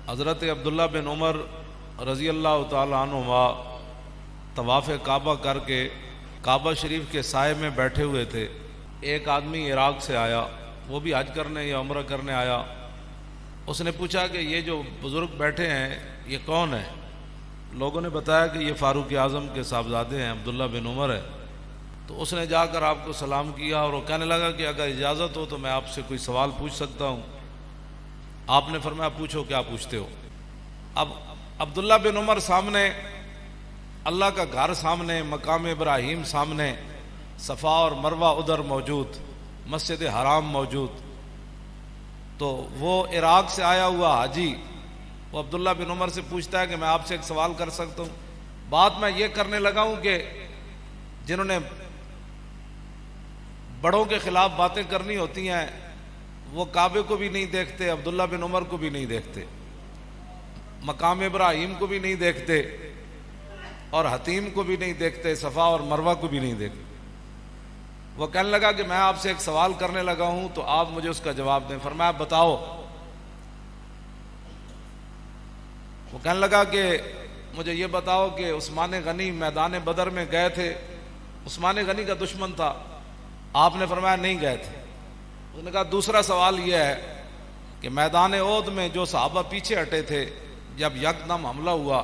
حضرت عبداللہ بن عمر رضی اللہ تعالیٰ عنہما طواف کعبہ کر کے کعبہ شریف کے سائے میں بیٹھے ہوئے تھے۔ ایک آدمی عراق سے آیا، وہ بھی حج کرنے یا عمرہ کرنے آیا۔ اس نے پوچھا کہ یہ جو بزرگ بیٹھے ہیں یہ کون ہے؟ لوگوں نے بتایا کہ یہ فاروق اعظم کے صاحبزادے ہیں، عبداللہ بن عمر ہے۔ تو اس نے جا کر آپ کو سلام کیا اور وہ کہنے لگا کہ اگر اجازت ہو تو میں آپ سے کوئی سوال پوچھ سکتا ہوں؟ آپ نے فرمایا پوچھو، کیا پوچھتے ہو؟ اب عبداللہ بن عمر سامنے، اللہ کا گھر سامنے، مقام ابراہیم سامنے، صفا اور مروہ ادھر موجود، مسجد حرام موجود، تو وہ عراق سے آیا ہوا حاجی وہ عبداللہ بن عمر سے پوچھتا ہے کہ میں آپ سے ایک سوال کر سکتا ہوں؟ بات میں یہ کرنے لگا ہوں کہ جنہوں نے بڑوں کے خلاف باتیں کرنی ہوتی ہیں وہ کعبے کو بھی نہیں دیکھتے، عبداللہ بن عمر کو بھی نہیں دیکھتے، مقام ابراہیم کو بھی نہیں دیکھتے، اور حتیم کو بھی نہیں دیکھتے، صفا اور مروہ کو بھی نہیں دیکھتے۔ وہ کہنے لگا کہ میں آپ سے ایک سوال کرنے لگا ہوں تو آپ مجھے اس کا جواب دیں۔ فرمایا بتاؤ۔ وہ کہنے لگا کہ مجھے یہ بتاؤ کہ عثمان غنی میدان بدر میں گئے تھے، عثمان غنی کا دشمن تھا؟ آپ نے فرمایا نہیں گئے تھے۔ اس نے کہا دوسرا سوال یہ ہے کہ میدان احد میں جو صحابہ پیچھے ہٹے تھے، جب یکدم حملہ ہوا،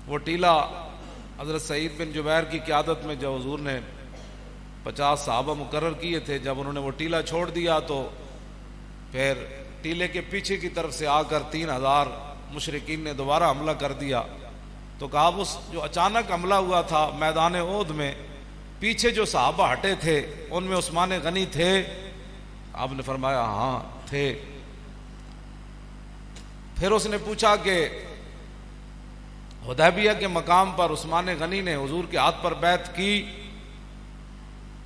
وہ ٹیلہ حضرت سعید بن جبیر کی قیادت میں جو حضور نے 50 صحابہ مقرر کیے تھے، جب انہوں نے وہ ٹیلہ چھوڑ دیا تو پھر ٹیلے کے پیچھے کی طرف سے آ کر 3000 مشرکین نے دوبارہ حملہ کر دیا۔ تو کہا اس جو اچانک حملہ ہوا تھا میدان احد میں، پیچھے جو صحابہ ہٹے تھے ان میں عثمان غنی تھے؟ آپ نے فرمایا ہاں تھے۔ پھر اس نے پوچھا کہ حدیبیہ کے مقام پر عثمان غنی نے حضور کے ہاتھ پر بیعت کی؟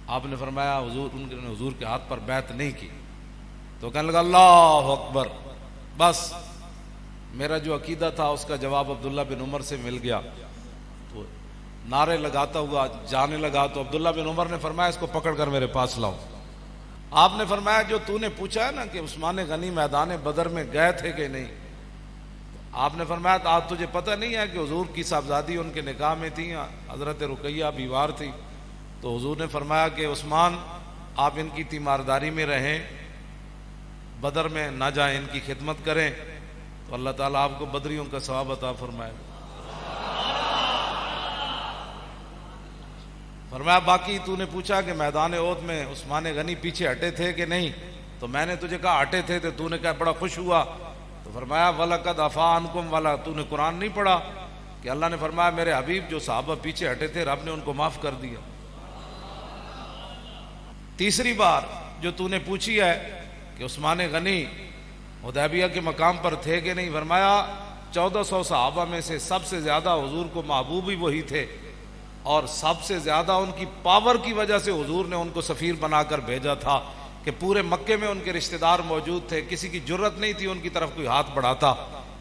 آپ نے فرمایا ان نے حضور کے ہاتھ پر بیعت نہیں کی۔ تو کہنے لگا اللہ اکبر، بس میرا جو عقیدہ تھا اس کا جواب عبداللہ بن عمر سے مل گیا۔ تو نعرے لگاتا ہوا جانے لگا تو عبداللہ بن عمر نے فرمایا اس کو پکڑ کر میرے پاس لاؤ۔ آپ نے فرمایا جو تو نے پوچھا ہے نا کہ عثمان غنی میدان بدر میں گئے تھے کہ نہیں، آپ نے فرمایا آج تجھے پتہ نہیں ہے کہ حضور کی صاحبزادی ان کے نکاح میں تھی، حضرت رقیہ بیوار تھی؟ تو حضور نے فرمایا کہ عثمان آپ ان کی تیمارداری میں رہیں، بدر میں نہ جائیں، ان کی خدمت کریں، تو اللہ تعالیٰ آپ کو بدریوں کا ثواب عطا فرمائے۔ فرمایا باقی تو نے پوچھا کہ میدان احد میں عثمان غنی پیچھے ہٹے تھے کہ نہیں، تو میں نے تجھے کہا ہٹے تھے، تو نے کہا بڑا خوش ہوا۔ تو فرمایا وَلَقَدْ عَفَا عَنْكُمْ وَلَا، تو نے قرآن نہیں پڑھا کہ اللہ نے فرمایا میرے حبیب جو صحابہ پیچھے ہٹے تھے رب نے ان کو معاف کر دیا۔ تیسری بار جو تو نے پوچھی ہے کہ عثمان غنی حدیبیہ کے مقام پر تھے کہ نہیں، فرمایا 1400 صحابہ میں سے سب سے زیادہ حضور کو محبوب ہی وہی تھے، اور سب سے زیادہ ان کی پاور کی وجہ سے حضور نے ان کو سفیر بنا کر بھیجا تھا کہ پورے مکے میں ان کے رشتہ دار موجود تھے، کسی کی جرت نہیں تھی ان کی طرف کوئی ہاتھ بڑھاتا۔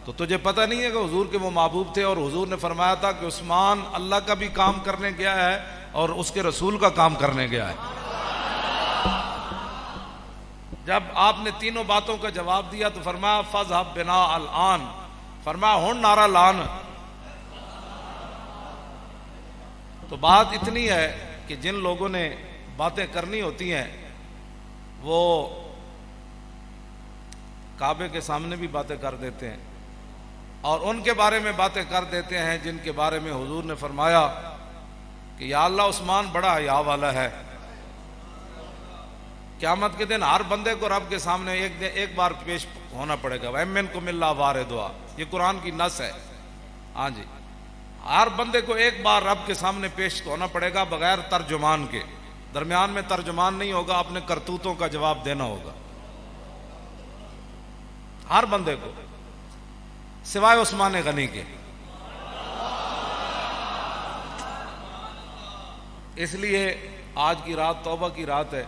تو تجھے پتہ نہیں ہے کہ حضور کے وہ محبوب تھے، اور حضور نے فرمایا تھا کہ عثمان اللہ کا بھی کام کرنے گیا ہے اور اس کے رسول کا کام کرنے گیا ہے۔ جب آپ نے تینوں باتوں کا جواب دیا تو فرمایا فَاذْهَبْ بِنَا الْآن، فرمایا ہن نعرہ لان۔ تو بات اتنی ہے کہ جن لوگوں نے باتیں کرنی ہوتی ہیں وہ کعبے کے سامنے بھی باتیں کر دیتے ہیں، اور ان کے بارے میں باتیں کر دیتے ہیں جن کے بارے میں حضور نے فرمایا کہ یا اللہ عثمان بڑا حیا والا ہے۔ قیامت کے دن ہر بندے کو رب کے سامنے ایک بار پیش ہونا پڑے گا، وَإِن مِّنكُمْ إِلَّا وَارِدُهَا، یہ قرآن کی نص ہے۔ ہاں جی، ہر بندے کو ایک بار رب کے سامنے پیش ہونا پڑے گا بغیر ترجمان کے، درمیان میں ترجمان نہیں ہوگا، اپنے کرتوتوں کا جواب دینا ہوگا ہر بندے کو، سوائے عثمان غنی کے۔ اس لیے آج کی رات توبہ کی رات ہے،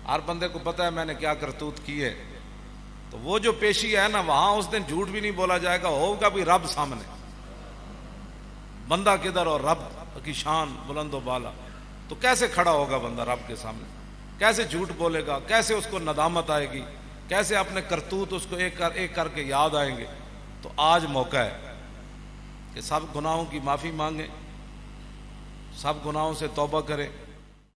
ہر بندے کو پتہ ہے میں نے کیا کرتوت کی ہے، تو وہ جو پیشی ہے نا وہاں اس دن جھوٹ بھی نہیں بولا جائے گا، ہوگا بھی رب سامنے، بندہ کدھر اور رب کی شان بلند و بالا، تو کیسے کھڑا ہوگا بندہ رب کے سامنے، کیسے جھوٹ بولے گا، کیسے اس کو ندامت آئے گی، کیسے اپنے کرتوت اس کو ایک کر کے یاد آئیں گے؟ تو آج موقع ہے کہ سب گناہوں کی معافی مانگیں، سب گناہوں سے توبہ کریں،